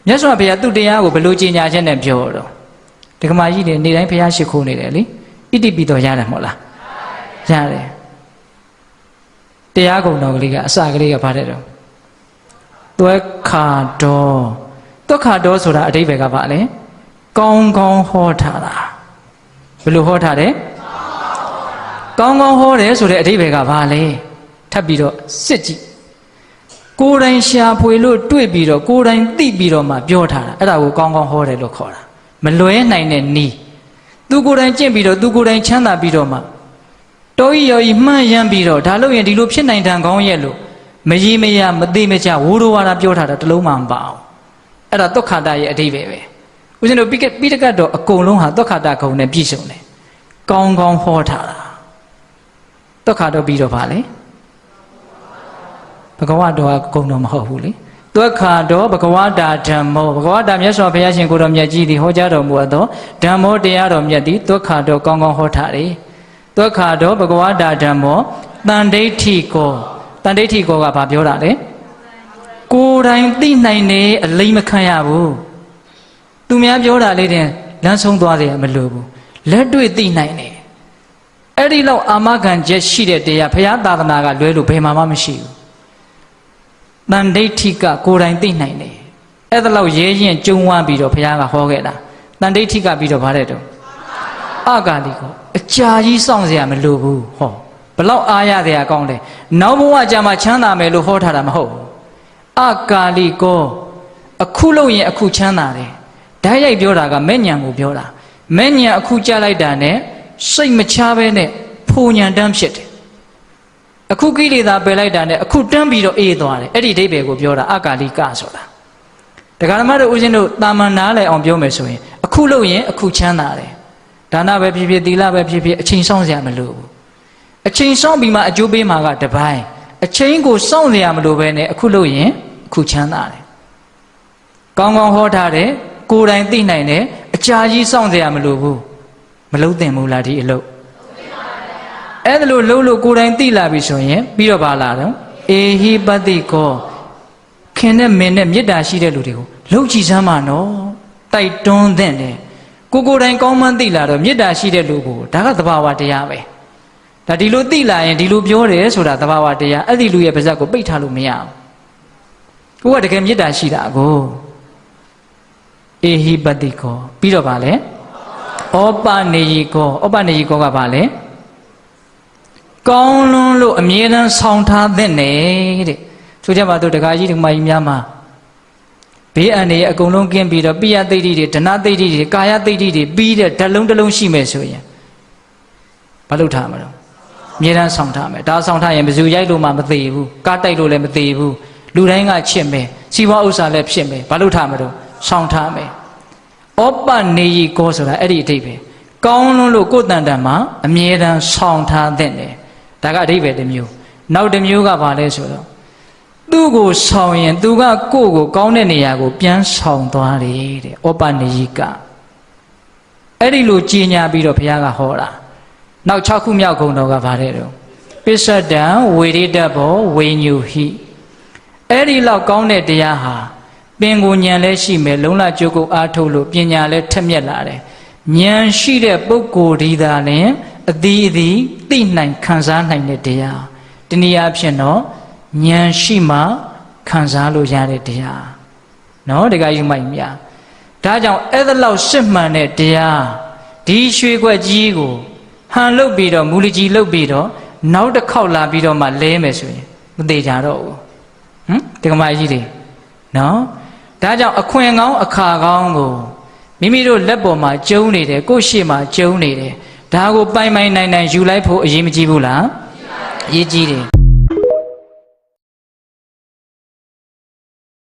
မြတ်စွာဘုရားသူ့တရားကိုဘယ်လိုကြီးညာချက်နဲ့ပြောတော့ဒကမာကြီးတွေနေတိုင်းဘုရားရှိခိုးနေတယ်လေဣတိပိတော်ရတယ်မဟုတ်လားရတယ်တရားကုံတော်ကလေးကအစကလေးကဘာတဲ့တော့သွဲခါတော်သွဲခါတော်ဆိုတာအဓိပ္ပာယ်ကဘာလဲကောင်းကောင်းဟောထားတာဘယ်လိုဟောထားတယ်ကောင်းကောင်းဟောတယ်ဆိုတဲ့အဓိပ္ပာယ်ကဘာလဲထပ်ပြီးတော့စစ်ကြည့်ကိုယ်တိုင်ရှာဖွေလို့တွေ့ပြီးတော့ကိုယ်တိုင်သိပြီးတော့မှပြောထားတာအဲ့ဒါကိုကောင်းကောင်းဟောတယ်လို့ခေါ်တာမလွဲနိုင်တဲ့နီးသူကိုယ်တိုင်ကျင့်ပြီးတော့သူကိုယ်တိုင်ချမ်းသာပြီးတော့မှတောကြီးရောကြီးမှန်းရမ်းပြီးတော့ဒါလို့ရင်ဒီလိုဖြစ်နိုင်တန်ကောင်းရဲ့လို့မကြီးမရမသိမချဝိုးတော်ဝါဒပြောထားတာတလုံးမှမပါအောင်အဲ့ဒါသုခတရဲ့အဓိပ္ပာယ်ပဲဦးဇင်းတို့ပိဋကတ်တော်အကုန်လုံးဟာသုခတဂုံနဲ့ပြည့်စုံတယ်ကောင်းကောင်းဟောထားတာသုခတော်ပြီးတော့ဗာလေဘဂဝါတော်ကဂုံတော်မဟုတ်ဘူးလေသုခတော်ဘဂဝါတာဓမ္မောဘဂဝါတာမြတ်စွာဘုရားရှင်ကိုတော်မြတ်ကြီးသည်ဟောကြားတော်မူသောဓမ္မောတရားတော်မြတ်သည်သုခတော်ကောင်းကောင်းဟောထားတယ်သုခတော်ဘဂဝါတာဓမ္မောတန်ဒိဋ္ဌိကောတန်ဒိဋ္ဌိကောကဘာပြောတာလဲကိုယ်တိုင်သိနိုင်တယ်အလိမ့်မခံရဘူးသူများပြောတာလေးတင်လမ်းဆုံးသွားတယ်မလို့ဘူးလက်တွေ့သိနိုင်တယ်အဲ့ဒီလောက်အာမခံချက်ရှိတဲ့တရားဘုရားသာသနာကလွဲလို့ဘယ်မှာမှမရှိဘူးတန်ဒိဋ္ဌိကကိုယ်တိုင်သိနိုင်တယ်အဲ့ဒါလောက်ရဲရင်ကျုံဝမ်းပြီးတော့ဘုရားကဟောခဲ့တာတန်ဒိဋ္ဌိကပြီးတော့ဗါတဲ့တော့အကာလိကောအကြာကြီးစောင့်เสียမလို့ဘူးဟောဘလောက်အားရတဲ့အကောင်းလဲနောက်ဘဝကြာမှချမ်းသာမယ်လို့ဟောထားတာမဟုတ်ဘူးအကာလိကောအခုလို့ရင်အခုချမ်းသာတယ်ဓာတ်ရိုက်ပြောတာကမဲ့ညံကိုပြောတာမဲ့ညံအခုကြားလိုက်တာနဲ့စိတ်မချဘဲနဲ့ဖိုညံတန်းဖြစ်တယ်အခုကိလေသာပယ်လိုက်တာနဲ့အခုတန်းပြီးတော့အေးသွားတယ်အဲ့ဒီအဓိပ္ပာယ်ကိုပြောတာအကာလိကဆိုတာတရားဓမ္မတို့ဦးဇင်းတို့တာမန်နားလည်အောင်ပြောမယ်ဆိုရင်အခုလို့ရင်အခုချမ်းသာတယ်ဒါနပဲဖြစ်ဖြစ်သီလပဲဖြစ်ဖြစ်အချိန်ဆောင်စရာမလိုဘူးအချိန်ဆောင်ပြီးမှအကျိုးပေးမှာကတပိုင်းအချိန်ကိုစောင့်စရာမလိုပဲနဲ့အခုလို့ရင်အခုချမ်းသာတယ်ကောင်းကောင်းဟောထားတယ်ကိုယ်တိုင်သိနိုင်တယ်အကြာကြီးစောင့်စရာမလိုဘူးမလုံးသင့်ဘူးလားဒီအလုပ်အဲ့ဒါလို့လုံးလို့ကိုယ်တိုင်သိလာပြီဆိုရင်ပြီးတော့ပါလာတော့အေဟိပတိကောခင်နဲ့မင်းနဲ့မေတ္တာရှိတဲ့လူတွေကိုလှုပ်ကြည့်စမ်းပါနော်တိုက်တွန်းသင့်တယ်ကိုယ်တိုင်ကောင်းမှန်းသိလာတော့မေတ္တာရှိတဲ့လူကိုဒါကသဘာဝတရားပဲဒါဒီလိုသိလာရင်ဒီလိုပြောတယ်ဆိုတာသဘာဝတရားအဲ့ဒီလူရဲ့ပါဇက်ကိုပိတ်ထားလို့မရဘူးကိုကတကယ်မေတ္တာရှိတာကိုအေဟိပတိကောပြီးတော့ဗာလဲဩပနေယိကောဩပနေယိကောကဗာလဲကောင်းလွန်းလို့အမြဲတမ်းဆောင်ထားသင့်တယ်တဲ့ဆိုကြပါတော့ဒကာကြီးဒကာမကြီးများမှာဘေးအန္တရာယ်အကုန်လုံးကင်းပြီးတော့ပိယသိဋ္ဌိတွေဒနာသိဋ္ဌိတွေကာယသိဋ္ဌိတွေပြီးတဲ့ဓာတ်လုံးတစ်လုံးရှိမယ်ဆိုရင်ဘာလုပ်ထားမှာလဲအမြဲတမ်းဆောင်ထားမယ်ဒါဆောင်ထားရင်ဘယ်သူရိုက်လို့မှမသေးဘူးကားတိုက်လို့လည်းမသေးဘူးလူတိုင်းကချစ်မယ်စီးပွားဥစ္စာလည်းဖြစ်မယ်ဘာလုပ်ထားမှာတော့ဆောင်ထားမယ်ဩပနေယိကောဆိုတာအဲ့ဒီအဓိပ္ပာယ်ကောင်းလွန်းလို့ကိုယ်တန်တန်မှာအမြဲတမ်းဆောင်ထားသင့်တယ်ဒါကအဓိပ္ပာယ်တစ်မျိုးနောက်တစ်မျိုးကဘာလဲဆိုတော့သူ့ကိုဆောင်ရင်သူကကိုယ့်ကိုကောင်းတဲ့နေရာကိုပြန်ဆောင်သွားတယ်တဲ့ဩပနေယိကအဲ့ဒီလိုကြီးညာပြီးတော့ဘုရားကဟောတာနောက်6ခုမြောက်ဂုဏ်တော်ကဘာတဲ့တော့ပစ္စဒံဝေရိတဘောဝိညုဟိအဲ့ဒီလောက်ကောင်းတဲ့တရားဟာပင်ကိုဉာဏ်လည်းရှိမယ်လုံလကြိုးကိုအားထုတ်လို့ပညာလည်းထက်မြက်လာတယ်ဉာဏ်ရှိတဲ့ပုဂ္ဂိုလ်ဒီသာလင်အသီးအသီးသိနိုင်ခံစားနိုင်တဲ့တရားတနည်းအားဖြင့်တော့ဉာဏ်ရှိမှခံစားလို့ရတဲ့တရားနော်ဒကာကြီးမိုက်များဒါကြောင့်အဲ့ဒါလောက်စစ်မှန်တဲ့တရားဒီရွှေခွက်ကြီးကိုဟန်လုတ်ပြီးတော့မူလကြီးလုတ်ပြီးတော့နောက်တစ်ခေါက်လာပြီးတော့မှလဲမယ်ဆိုရင်မသေးကြတော့ဘူးဒကာမကြီးတွေနော်ဒါကြောင့်အခွင့်ကောင်းအခါကောင်းကိုမိမိတို့လက်ပေါ်မှာကျုံနေတယ်ကိုယ့်ရှေ့မှာကျုံနေတယ်ဒါကိုပိုင်ပိုင်နိုင်နိုင်ယူလိုက်ဖို့အရေးမကြီးဘူးလားအရေးကြီးတယ်